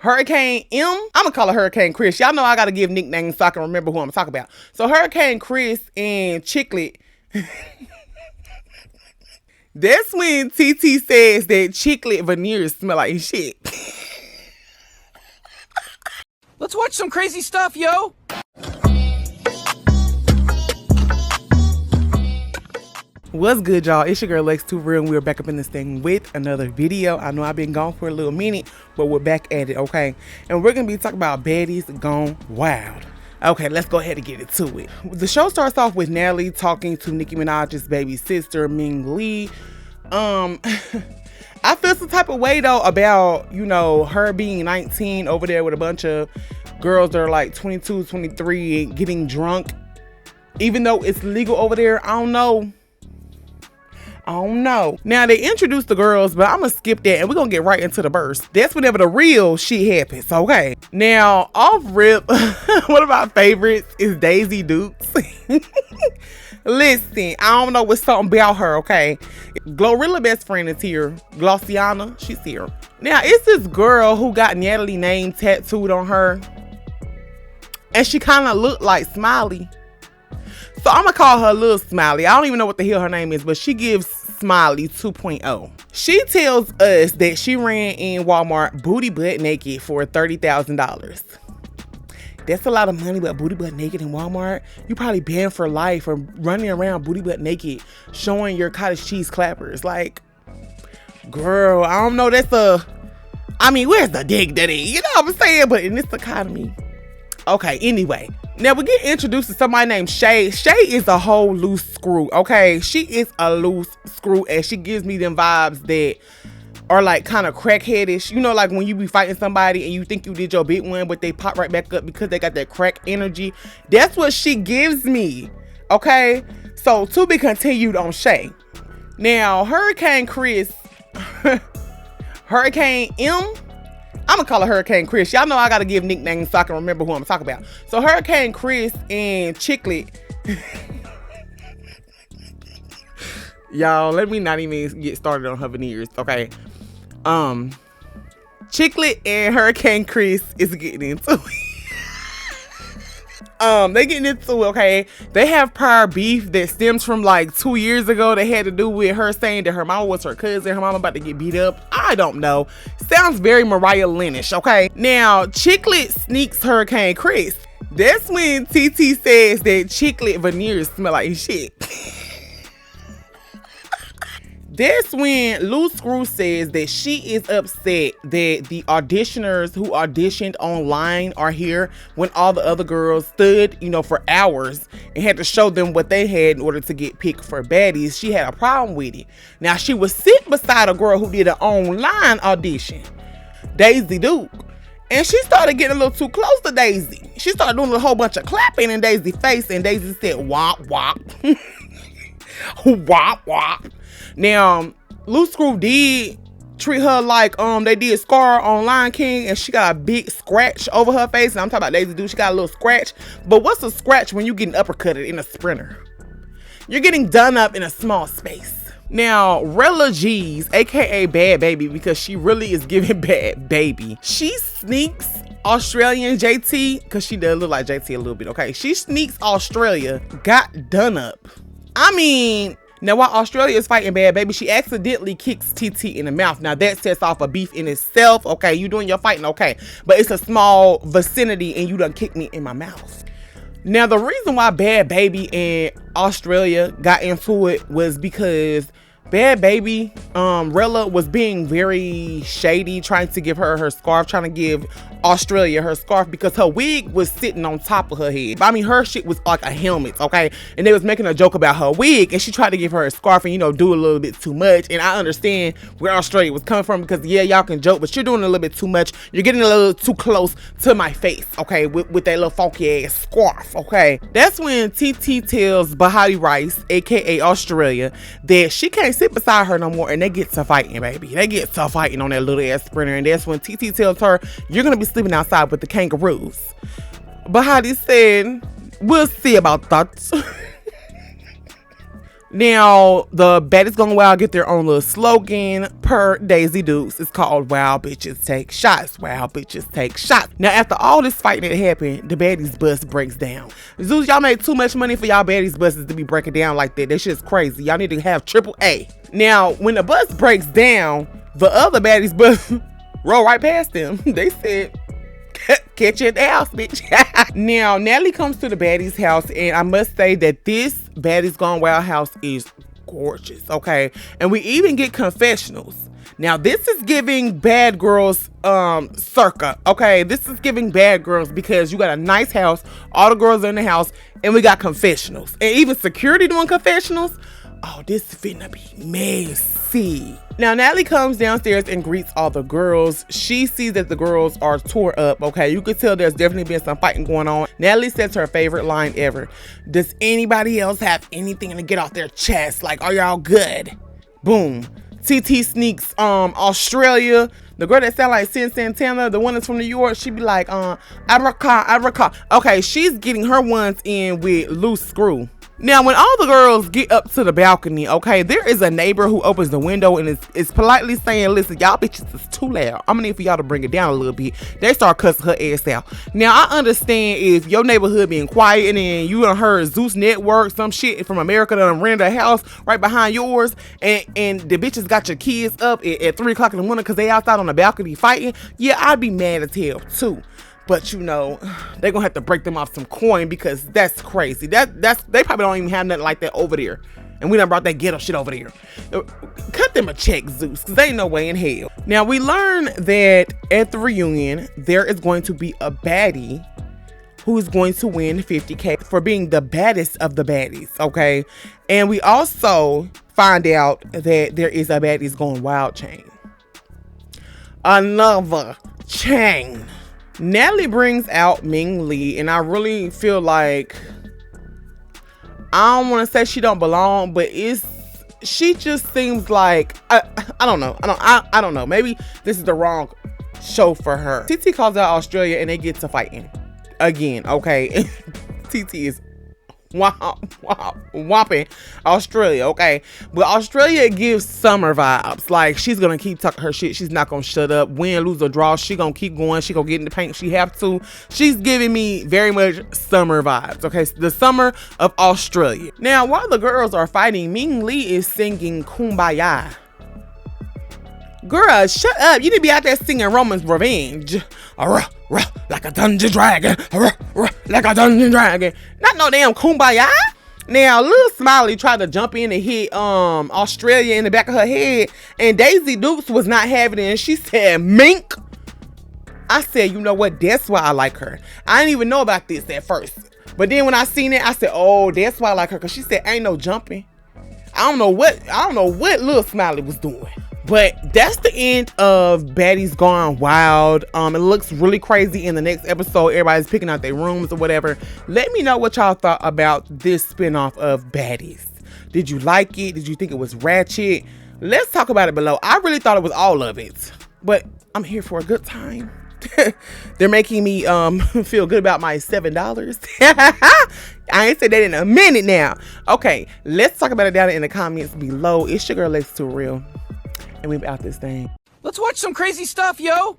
Hurricane M. I'm gonna call her Hurricane Chris. Y'all know I gotta give nicknames so I can remember who I'm talking about. So Hurricane Chris and Chicklet. That's when TT says that Chicklet veneers smell like shit. Let's watch some crazy stuff, yo. What's good, y'all? It's your girl Lex Too Real, and we're back up in this thing with another video. I know I've been gone for a little minute, but we're back at it, okay? And we're gonna be talking about Baddies Gone Wild. Okay, let's go ahead and get into it. The show starts off with Natalie talking to Nicki Minaj's baby sister, Ming Lee. I feel some type of way though about, you know, her being 19 over there with a bunch of girls that are like 22, 23 getting drunk. Even though it's legal over there, I don't know. Now they introduced the girls, but I'm gonna skip that and we're gonna get right into the burst. That's whenever the real shit happens, okay? Now, off rip, one of my favorites is Daisy Dukes. Listen, I don't know what's something about her, okay? Glorilla best friend is here. Glossiana, she's here. Now, it's this girl who got Natalie name tattooed on her. And she kind of looked like Smiley. So I'm gonna call her Little Smiley. I don't even know what the hell her name is, but she gives Smiley 2.0. She tells us that she ran in Walmart booty butt naked for $30,000. That's a lot of money, but booty butt naked in Walmart, you probably banned for life for running around booty butt naked, showing your cottage cheese clappers. Like, girl, I don't know. Where's the dignity? You know what I'm saying? But in this economy. Okay, anyway. Now we get introduced to somebody named Shay. Shay is a whole loose screw, okay? She is a loose screw, and she gives me them vibes that are like kind of crackheadish. You know, like when you be fighting somebody and you think you did your big one, but they pop right back up because they got that crack energy. That's what she gives me, okay? So to be continued on Shay. Now, Hurricane Chris, Hurricane M. I'm gonna call her Hurricane Chris. Y'all know I gotta give nicknames so I can remember who I'm talking about. So Hurricane Chris and Chicklet. Y'all, let me not even get started on her veneers, okay? Chicklet and Hurricane Chris is getting into it. They getting into it, okay? They have prior beef that stems from like 2 years ago that had to do with her saying that her mama was her cousin, her mama about to get beat up. I don't know. Sounds very Mariah Lynch, okay? Now, Chicklet sneaks Hurricane Chris. That's when TT says that Chicklet veneers smell like shit. That's when Loose Screw says that she is upset that the auditioners who auditioned online are here when all the other girls stood, you know, for hours and had to show them what they had in order to get picked for Baddies. She had a problem with it. Now, she was sitting beside a girl who did an online audition, Daisy Duke. And she started getting a little too close to Daisy. She started doing a whole bunch of clapping in Daisy's face, and Daisy said, wop, wop. Wop, wop. Now, Loose Screw did treat her like they did Scar on Lion King, and she got a big scratch over her face. And I'm talking about Daisy Duke. She got a little scratch. But what's a scratch when you getting uppercutted in a sprinter? You're getting done up in a small space. Now, Rella G's, aka Bad Baby, because she really is giving Bad Baby. She sneaks Australian JT, because she does look like JT a little bit, okay? She sneaks Australia, got done up. Now, while Australia is fighting Bad Baby, she accidentally kicks TT in the mouth. Now, that sets off a beef in itself. Okay, you doing your fighting, okay. But it's a small vicinity and you done kicked me in my mouth. Now, the reason why Bad Baby and Australia got into it was because Bad Baby, Rella was being very shady, trying to give her scarf, trying to give Australia her scarf because her wig was sitting on top of her head. Her shit was like a helmet, okay? And they was making a joke about her wig, and she tried to give her a scarf and, you know, do a little bit too much. And I understand where Australia was coming from because, yeah, y'all can joke, but you're doing a little bit too much. You're getting a little too close to my face, okay, with that little funky ass scarf, okay? That's when TT tells Bahati Rice, aka Australia, that she can't sit beside her no more, and they get to fighting, baby. They get to fighting on that little ass sprinter, and that's when TT tells her, you're gonna be sleeping outside with the kangaroos. Bahati said, we'll see about that. Now, the Baddies Gone Wild get their own little slogan per Daisy Dukes. It's called Wild Bitches Take Shots. Wild Bitches Take Shots. Now, after all this fighting that happened, the Baddies bus breaks down. Zeus, y'all make too much money for y'all Baddies buses to be breaking down like that. That shit's crazy. Y'all need to have AAA. Now, when the bus breaks down, the other Baddies bus roll right past them. They said, catch you at the house, bitch. Now, Natalie comes to the Baddies' house, and I must say that this Baddies Gone Wild house is gorgeous, okay? And we even get confessionals. Now, this is giving Bad Girls circa, okay? This is giving Bad Girls because you got a nice house, all the girls are in the house, and we got confessionals. And even security doing confessionals. Oh, this finna be messy. Now, Natalie comes downstairs and greets all the girls. She sees that the girls are tore up, okay? You could tell there's definitely been some fighting going on. Natalie says her favorite line ever. Does anybody else have anything to get off their chest? Like, are y'all good? Boom. TT sneaks Australia. The girl that sound like Sin Santana, the one that's from New York, she be like, Abraca. Okay, she's getting her ones in with Loose Screw. Now, when all the girls get up to the balcony, okay, there is a neighbor who opens the window and is politely saying, listen, y'all bitches is too loud. I'm gonna need for y'all to bring it down a little bit. They start cussing her ass out. Now, I understand if your neighborhood being quiet and then you done heard Zeus Network, some shit from America done rented a house right behind yours, and the bitches got your kids up at 3 o'clock in the morning because they outside on the balcony fighting. Yeah, I'd be mad as hell too. But you know, they're gonna have to break them off some coin because that's crazy. That's they probably don't even have nothing like that over there. And we done brought that ghetto shit over there. Cut them a check, Zeus, because there ain't no way in hell. Now, we learn that at the reunion, there is going to be a baddie who's going to win $50K for being the baddest of the baddies, okay? And we also find out that there is a Baddies Gone Wild chain. Another chain. Natalie brings out Ming Lee, and I really feel like, I don't want to say she don't belong, but she just seems like, I don't know. I don't know. Maybe this is the wrong show for her. TT calls out Australia and they get to fighting again, okay? TT is whopping Australia, okay? But Australia gives Summer vibes. Like, she's gonna keep talking her shit. She's not gonna shut up. Win, lose, or draw, she gonna keep going. She gonna get in the paint if she have to. She's giving me very much Summer vibes, okay? The Summer of Australia. Now, while the girls are fighting, Ming Lee is singing Kumbaya. Girl, shut up. You need to be out there singing Roman's Revenge. Like a dungeon dragon. Like a dungeon dragon. Not no damn Kumbaya. Now, Lil Smiley tried to jump in and hit Australia in the back of her head. And Daisy Dukes was not having it. And she said, mink. I said, you know what? That's why I like her. I didn't even know about this at first. But then when I seen it, I said, oh, that's why I like her. Because she said, ain't no jumping. I don't know what Lil Smiley was doing. But that's the end of Baddies Gone Wild. It looks really crazy in the next episode. Everybody's picking out their rooms or whatever. Let me know what y'all thought about this spinoff of Baddies. Did you like it? Did you think it was ratchet? Let's talk about it below. I really thought it was all of it. But I'm here for a good time. They're making me feel good about my $7. I ain't said that in a minute now. Okay, let's talk about it down in the comments below. It's your girl Lex Too Real. And we out this thing. Let's watch some crazy stuff, yo!